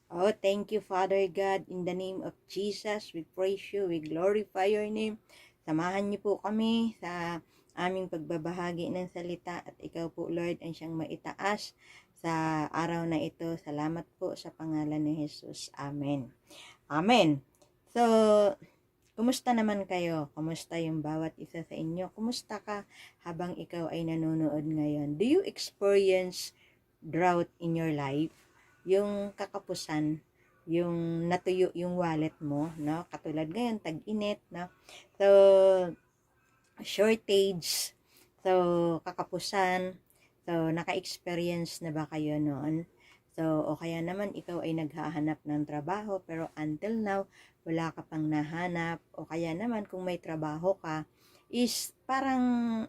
Oh, thank you, Father God. In the name of Jesus, we praise you, we glorify your name. Samahan niyo po kami sa aming pagbabahagi ng salita at ikaw po, Lord, ang siyang maitaas sa araw na ito. Salamat po sa pangalan ni Jesus. Amen. Amen. So, kumusta naman kayo? Kumusta yung bawat isa sa inyo? Kumusta ka habang ikaw ay nanonood ngayon? Do you experience drought in your life? Yung kakapusan, yung natuyo yung wallet mo, no? Katulad ngayon, tag-init, no? So, shortage, so, kakapusan, so, naka-experience na ba kayo noon? So, o kaya naman ikaw ay naghahanap ng trabaho, pero until now, wala ka pang nahanap, o kaya naman kung may trabaho ka, is parang,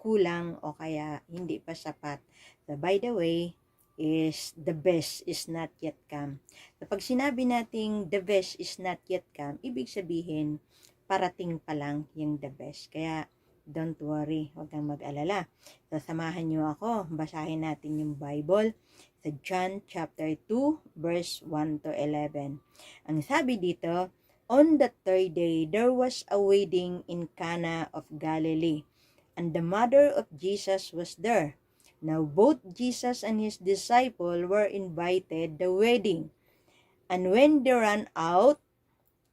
kulang, o kaya hindi pa sapat. So, by the way, is the best is not yet come. So, pag sinabi nating the best is not yet come, ibig sabihin, parating pa lang yung the best. Kaya, don't worry, huwag kang mag-alala. So, samahan nyo ako, basahin natin yung Bible sa John chapter 2, verse 1 to 11. Ang sabi dito, on the third day, there was a wedding in Cana of Galilee, and the mother of Jesus was there. Now both Jesus and his disciple were invited the wedding. And when they ran out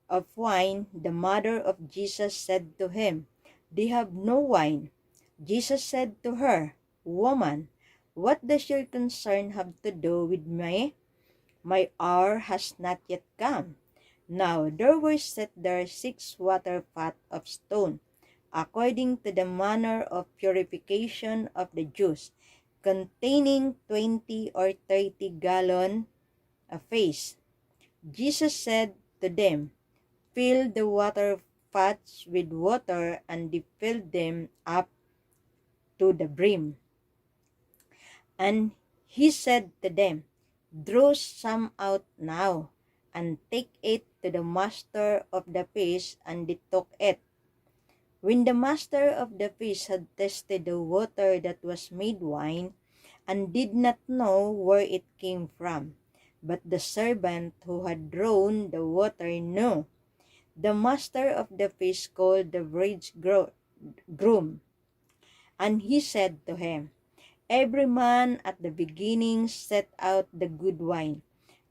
of wine, the mother of Jesus said to him, they have no wine. Jesus said to her, woman, what does your concern have to do with me? My hour has not yet come. Now there were set there 6 water pots of stone, according to the manner of purification of the Jews, containing 20 or 30 gallons apiece. Jesus said to them, fill the water pots with water, and they filled them up to the brim. And he said to them, draw some out now, and take it to the master of the feast, and they took it. When the master of the feast had tasted the water that was made wine, and did not know where it came from, but the servant who had drawn the water knew, the master of the feast called the bridegroom, and he said to him, every man at the beginning set out the good wine,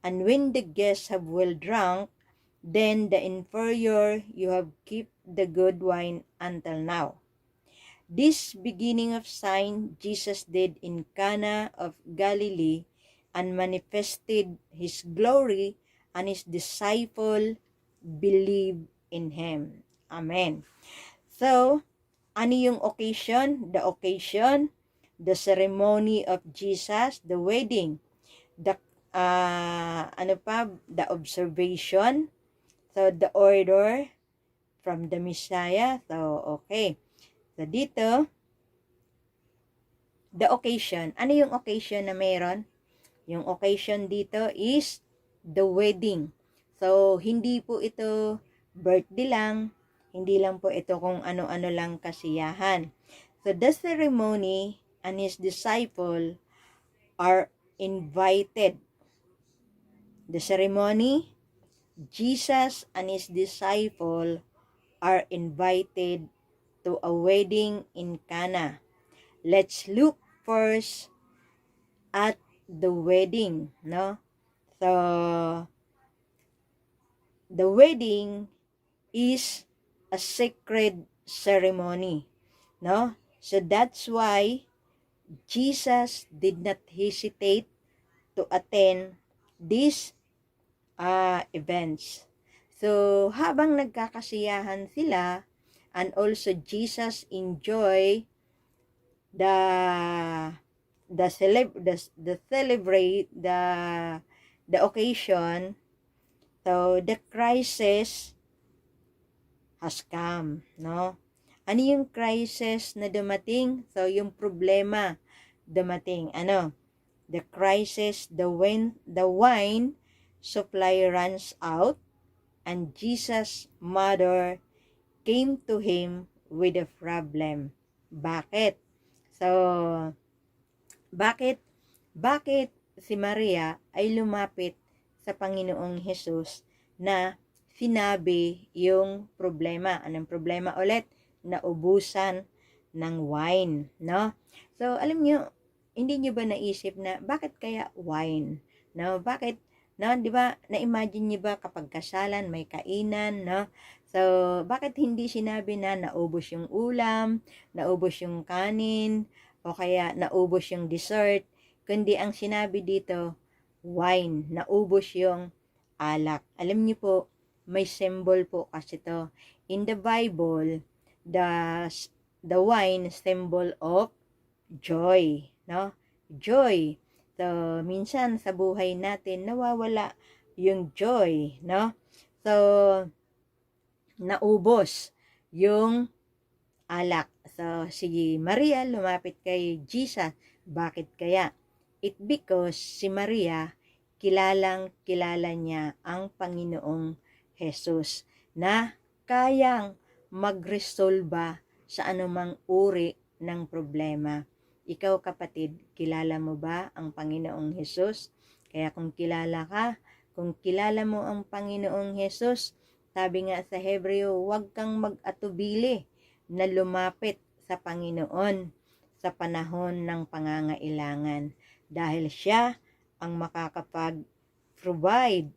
and when the guests have well drunk, then the inferior you have kept the good wine until now. This beginning of sign Jesus did in Cana of Galilee, and manifested his glory, and his disciple believed in him. Amen. So, ano yung occasion? The occasion, the ceremony of Jesus, the wedding, the the observation, so the order from the Messiah. So, okay. So, dito, the occasion. Ano yung occasion na mayroon? Yung occasion dito is the wedding. So, hindi po ito birthday lang. Hindi lang po ito kung ano-ano lang kasiyahan. So, the ceremony and his disciple are invited. The ceremony, Jesus and his disciple are invited to a wedding in Cana. Let's look first at the wedding, no? So, the wedding is a sacred ceremony, no? So that's why Jesus did not hesitate to attend these events. So, habang nagkakasiyahan sila, and also Jesus enjoy the celebrate the occasion. So the crisis has come, no? Ano yung crisis na dumating? So yung problema dumating, ano? The crisis, the wine supply runs out, and Jesus' mother came to him with a problem. Bakit? So, bakit si Maria ay lumapit sa Panginoong Hesus na sinabi yung problema. Anong problema ulit? Naubusan ng wine, no? So, alam nyo, hindi nyo ba naisip na bakit kaya wine? No? Bakit? No, 'di ba? Na-imagine niyo ba kapag kasalan may kainan, no? So, bakit hindi sinabi na naubos yung ulam, naubos yung kanin, o kaya naubos yung dessert, kundi ang sinabi dito, wine, naubos yung alak. Alam niyo po, may symbol po kasi to. In the Bible, the the wine symbol of joy, no? Joy. So, minsan sa buhay natin nawawala yung joy, no? So, naubos yung alak. So, si Maria lumapit kay Jesus. Bakit kaya? It because si Maria kilalang kilala niya ang Panginoong Jesus na kayang magresolba sa anumang uri ng problema. Ikaw kapatid, kilala mo ba ang Panginoong Jesus? Kaya kung kilala ka, kung kilala mo ang Panginoong Jesus, sabi nga sa Hebreo, huwag kang mag-atubili na lumapit sa Panginoon sa panahon ng pangangailangan dahil siya ang makakapag-provide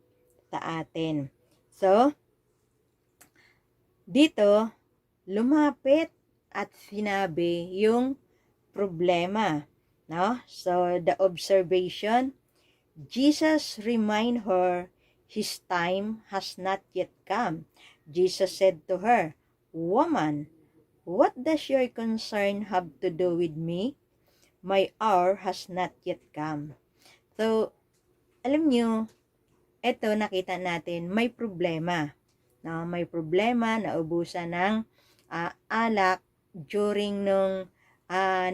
sa atin. So, dito, lumapit at sinabi yung problema. No? So, the observation, Jesus remind her his time has not yet come. Jesus said to her, "Woman, what does your concern have to do with me? My hour has not yet come." So, alam nyo, eto nakita natin, may problema. No? May problema, naubusan ng alak during nung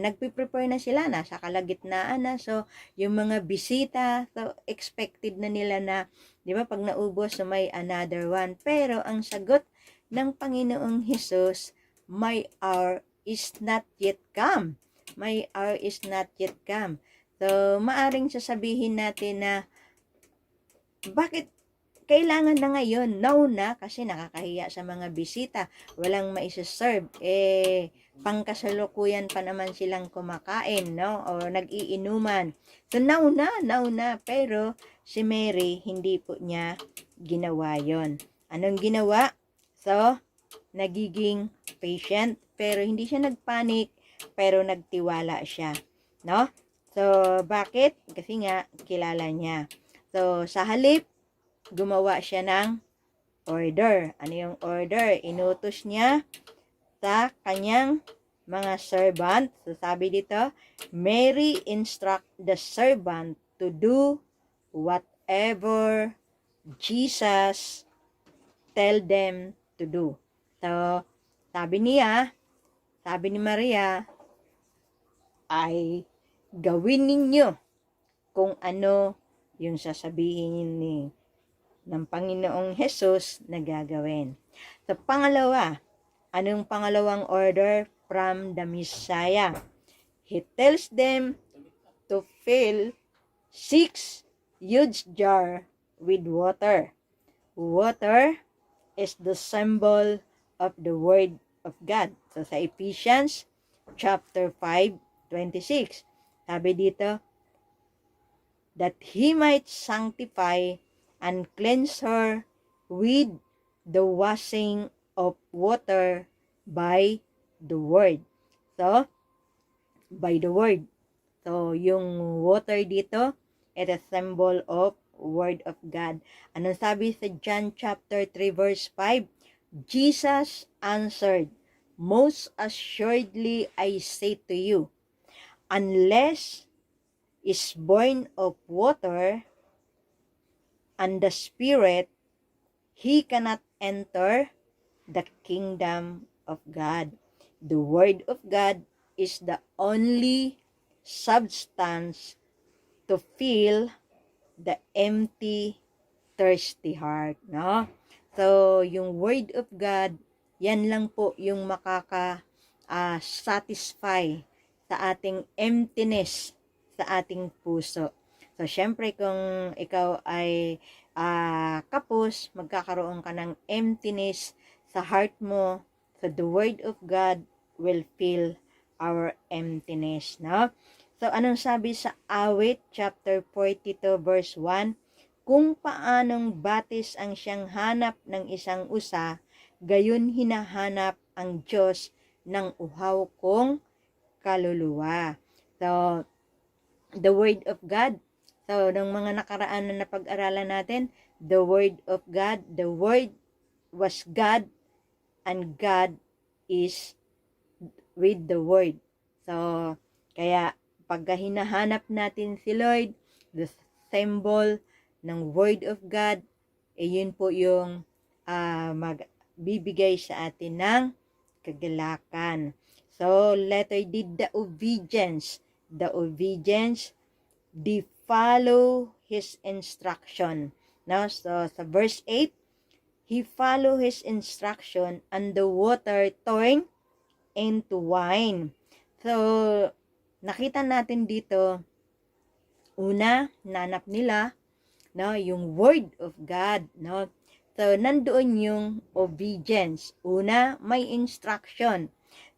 nagpiprepare na sila, nasa kalagitnaan na. So, yung mga bisita, so, expected na nila na, di ba, pag naubos, so may another one. Pero, ang sagot ng Panginoong Hesus, my hour is not yet come. My hour is not yet come. So, maaring sasabihin natin na, bakit kailangan na ngayon? No na, kasi nakakahiya sa mga bisita. Walang maisaserve. Pangkasalukuyan pa naman silang kumakain, no? O nag-iinuman. So, now na. Pero, si Mary, hindi po niya ginawa yon. Anong ginawa? So, nagiging patient. Pero, hindi siya nagpanik. Pero, nagtiwala siya. No? So, bakit? Kasi nga, kilala niya. So, sa halip, gumawa siya ng order. Ano yung order? Inutos niya sa kanyang mga servant. So, sabi dito, Mary instruct the servant to do whatever Jesus tell them to do. So, sabi ni Maria, ay gawin ninyo kung ano yung sasabihin ng Panginoong Hesus na gagawin. So, pangalawa, anong pangalawang order from the Messiah? He tells them to fill 6 huge jar with water. Water is the symbol of the Word of God. So, sa Ephesians chapter 5:26, sabi dito, that He might sanctify and cleanse her with the washing of water by the Word. So, by the Word. So, yung water dito, it is a symbol of Word of God. Anong sabi sa John chapter 3 verse 5? Jesus answered, "Most assuredly I say to you, unless is born of water and the Spirit, he cannot enter the kingdom of God." The Word of God is the only substance to fill the empty, thirsty heart. No? So, yung Word of God, yan lang po yung satisfy sa ating emptiness sa ating puso. So, syempre, kung ikaw ay kapos, magkakaroon ka ng emptiness sa heart mo. So, the Word of God will fill our emptiness, no? So, anong sabi sa Awit, chapter 42, verse 1? Kung paanong batis ang siyang hanap ng isang usa, gayon hinahanap ang Diyos ng uhaw kong kaluluwa. So, the Word of God. So, ng mga nakaraan na napag-aralan natin, the Word of God, the Word was God, and God is with the Word. So, kaya, pagka hinahanap natin si Lord, the symbol ng Word of God, yun po yung magbibigay sa atin ng kagalakan. So, letter D, the obedience. The obedience, they follow His instruction. Now, so sa verse 8, He follow His instruction and the water turned into wine. So, nakita natin dito, una, nanap nila, no, yung Word of God, no. So, nandoon yung obedience. Una, may instruction.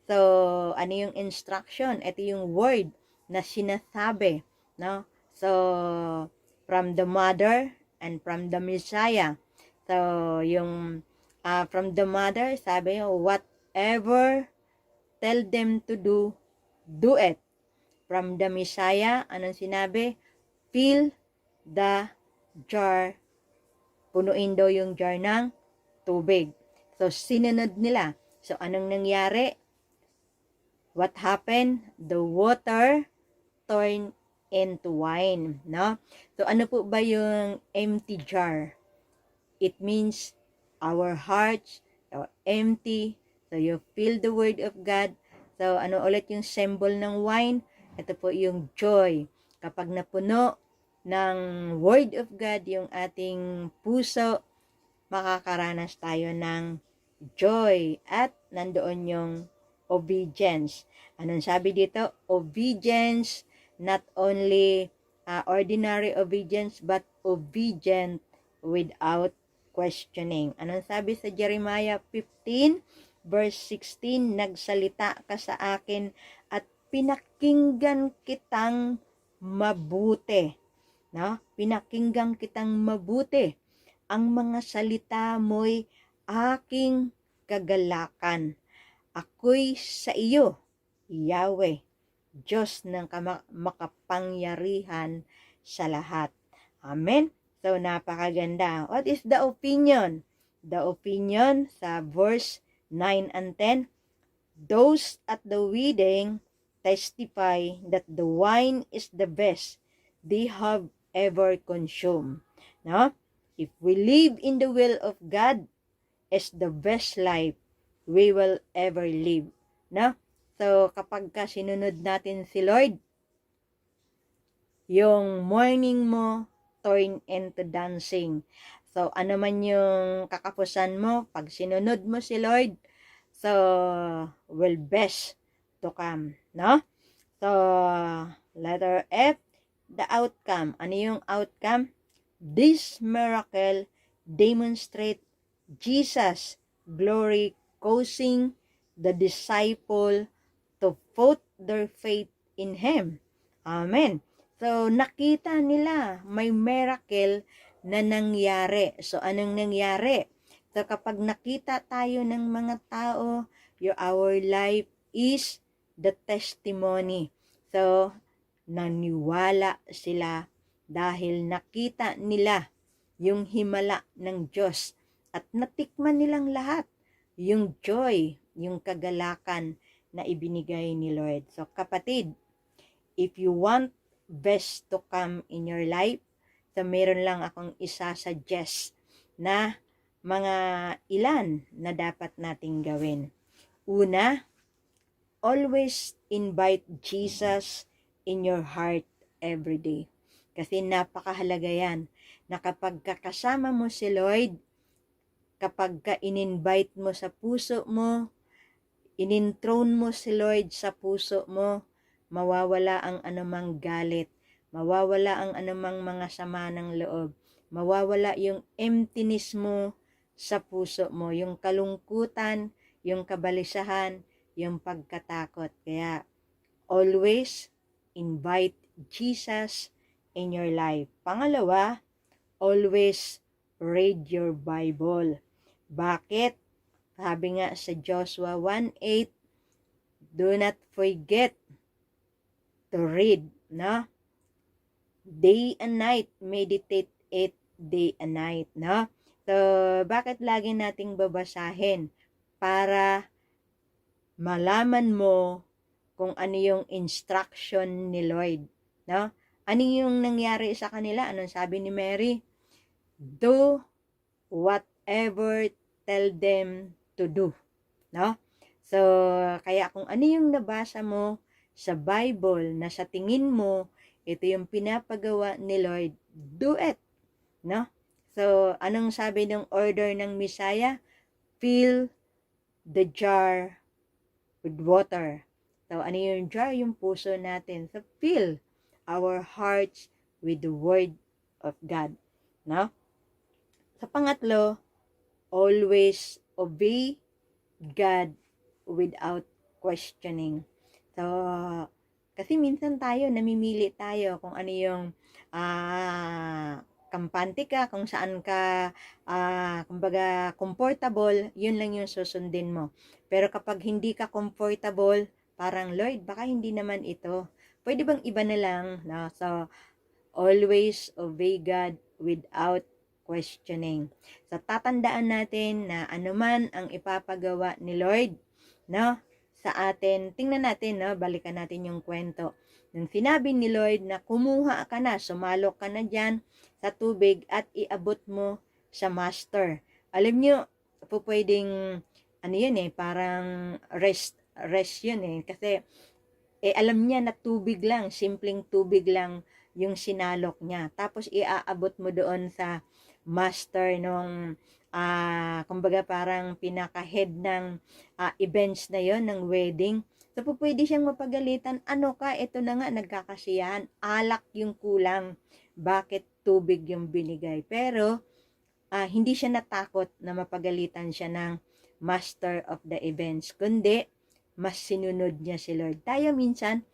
So, ano yung instruction? Ito yung word na sinasabi, no? So, from the mother and from the Messiah. So, yung from the mother, sabi, whatever tell them to do, do it. From the Messiah, anong sinabi? Fill the jar. Punuin daw yung jar ng tubig. So, sinunod nila. So, anong nangyari? What happened? The water turned into wine, no? So, ano po ba yung empty jar? It means our hearts are empty. So, you feel the Word of God. So, ano ulit yung symbol ng wine? Ito po yung joy. Kapag napuno ng Word of God yung ating puso, makakaranas tayo ng joy at nandoon yung obedience. Anong sabi dito? Obedience, not only ordinary obedience, but obedient without questioning. Anong sabi sa Jeremiah 15, verse 16? Nagsalita ka sa akin at pinakinggan kitang mabuti. No? Pinakinggan kitang mabuti. Ang mga salita mo'y aking kagalakan. Ako'y sa iyo, Yahweh, Diyos ng makapangyarihan sa lahat. Amen? So, napakaganda. What is the opinion? The opinion sa verse 9 and 10, those at the wedding testify that the wine is the best they have ever consumed. No? If we live in the will of God, is the best life we will ever live. No? So, kapag ka sinunod natin si Lord, yung morning mo turn into dancing. So, ano man yung kakapusan mo, pag sinunod mo si Lord, so, will best to come. No? So, letter F, the outcome. Ano yung outcome? This miracle demonstrate Jesus' glory, causing the disciple to put their faith in Him. Amen. So, nakita nila may miracle na nangyari. So, anong nangyari? So, kapag nakita tayo ng mga tao, our life is the testimony. So, naniwala sila dahil nakita nila yung himala ng Diyos at natikman nilang lahat yung joy, yung kagalakan na ibinigay ni Lord. So kapatid, if you want best to come in your life, so meron lang akong isa-suggest na mga ilan na dapat nating gawin. Una, always invite Jesus in your heart every day. Kasi napakahalaga yan na kapag kakasama mo si Lord, kapag ka in-invite mo sa puso mo, in-enthrone mo si Lord sa puso mo, mawawala ang anumang galit, mawawala ang anumang mga sama ng loob, mawawala yung emptiness mo sa puso mo, yung kalungkutan, yung kabalisahan, yung pagkatakot. Kaya, always invite Jesus in your life. Pangalawa, always read your Bible. Bakit? Sabi nga sa Joshua 1:8, do not forget to read, no? Day and night, meditate it day and night, no? So, bakit lagi nating babasahin? Para malaman mo kung ano yung instruction ni Lord, no? Ano yung nangyari sa kanila? Anong sabi ni Mary? Do whatever tell them to do, no? So, kaya kung ano yung nabasa mo sa Bible na sa tingin mo ito yung pinapagawa ni Lord, do it, no? So, anong sabi ng order ng Messiah? Fill the jar with water. So, ano yung jar? Yung puso natin. So, fill our hearts with the Word of God, no? Sa pangatlo, always obey God without questioning. So, kasi minsan tayo, namimili tayo kung ano yung kampante ka, kung saan ka, kumbaga, comfortable, yun lang yung susundin mo. Pero kapag hindi ka comfortable, parang, Lord, baka hindi naman ito. Pwede bang iba na lang? No? So, always obey God without questioning. So, tatandaan natin na anuman ang ipapagawa ni Lord, no, sa atin, tingnan natin, no, balikan natin yung kwento. Nung sinabi ni Lord na kumuha ka na, sumalok ka na dyan sa tubig at iabot mo sa master. Alam nyo, pwedeng, ano yun parang rest yun kasi, alam niya na tubig lang, simpleng tubig lang yung sinalok niya. Tapos iaabot mo doon sa master nung kumbaga parang pinaka-head ng events na yon ng wedding. So, pwede siyang mapagalitan. Ano ka? Ito na nga, nagkakasiyahan. Alak yung kulang. Bakit tubig yung binigay? Pero, hindi siya natakot na mapagalitan siya ng master of the events. Kundi, mas sinunod niya si Lord. Tayo minsan,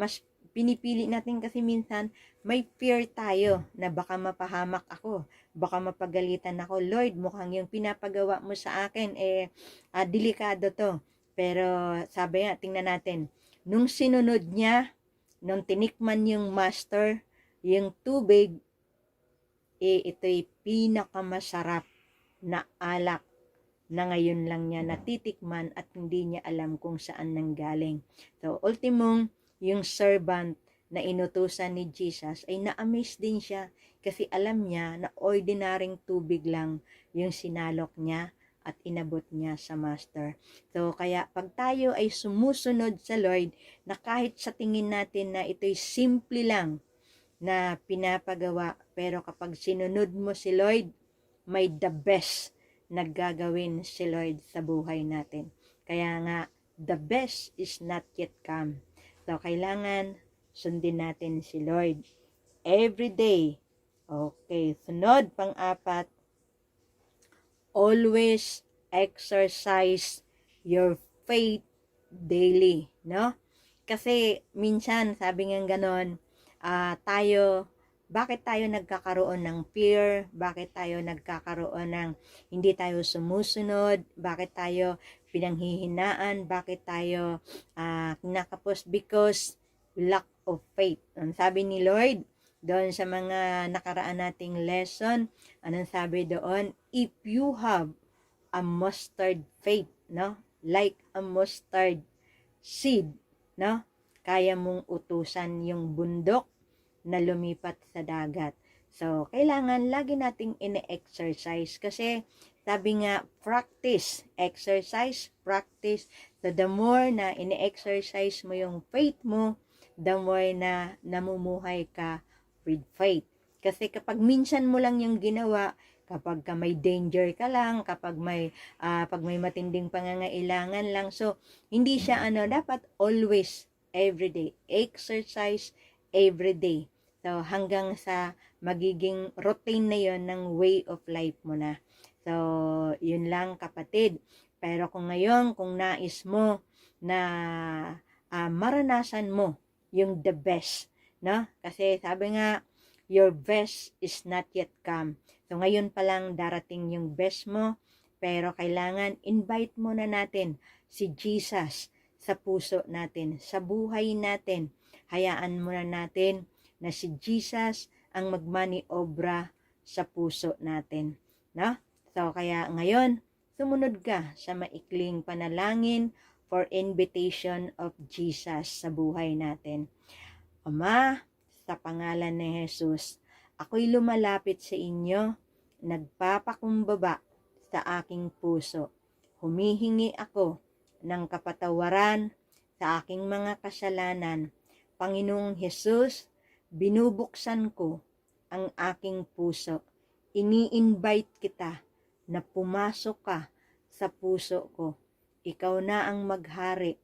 mas pinipili natin kasi minsan, may fear tayo na baka mapahamak ako, baka mapagalitan ako. Lord, mukhang yung pinapagawa mo sa akin, delikado to. Pero sabi nga, tingnan natin, nung sinunod niya, nung tinikman yung master, yung tubig, ito'y pinakamasarap na alak na ngayon lang niya natitikman at hindi niya alam kung saan nanggaling. So, ultimong, yung servant na inutusan ni Jesus ay na-amaze din siya kasi alam niya na ordinaryong tubig lang yung sinalok niya at inabot niya sa master. So, kaya pag tayo ay sumusunod sa Lord na kahit sa tingin natin na ito'y simple lang na pinapagawa, pero kapag sinunod mo si Lord, may the best na gagawin si Lord sa buhay natin. Kaya nga, the best is not yet come. So, kailangan sundin natin si Lord every day. Okay, sunod, pang-apat, always exercise your faith daily, no? Kasi minsan, sabi nga ganon, bakit tayo nagkakaroon ng fear? Bakit tayo nagkakaroon ng hindi tayo sumusunod? Bakit tayo pinanghihinaan? Bakit tayo kinakapos? Because lack of faith. Ang sabi ni Lord, doon sa mga nakaraan nating lesson, anong sabi doon? If you have a mustard faith, no? Like a mustard seed, no? Kaya mong utusan yung bundok na lumipat sa dagat. So, kailangan lagi nating ine-exercise kasi sabi nga, practice, exercise, practice. So, the more na ine-exercise mo yung faith mo, the more na namumuhay ka with faith. Kasi kapag minsan mo lang yung ginawa, kapag may danger ka lang, kapag pag may matinding pangangailangan lang, so hindi siya dapat always everyday exercise every day. So, hanggang sa magiging routine na yon ng way of life mo na. So, yun lang kapatid. Pero kung ngayon, kung nais mo na maranasan mo yung the best, no? Kasi sabi nga, your best is not yet come. So, ngayon pa lang darating yung best mo, pero kailangan invite muna natin si Jesus sa puso natin, sa buhay natin. Hayaan muna natin na si Jesus ang magmaniobra sa puso natin. No? So, kaya ngayon, sumunod ka sa maikling panalangin for invitation of Jesus sa buhay natin. Ama, sa pangalan ni Jesus, ako'y lumalapit sa inyo, nagpapakumbaba sa aking puso. Humihingi ako ng kapatawaran sa aking mga kasalanan. Panginoong Jesus, binubuksan ko ang aking puso. Ini-invite kita na pumasok ka sa puso ko. Ikaw na ang maghari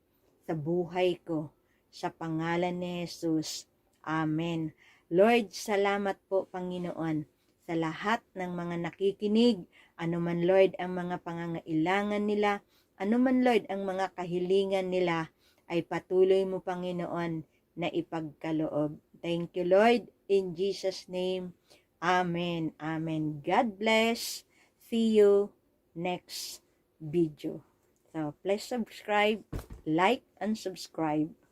sa buhay ko. Sa pangalan ni Jesus. Amen. Lord, salamat po Panginoon sa lahat ng mga nakikinig. Ano man Lord ang mga pangangailangan nila, ano man Lord ang mga kahilingan nila, ay patuloy mo Panginoon na ipagkaloob. Thank you Lord, in Jesus' name. Amen. Amen. God bless. See you next video. So, please subscribe, like, and subscribe.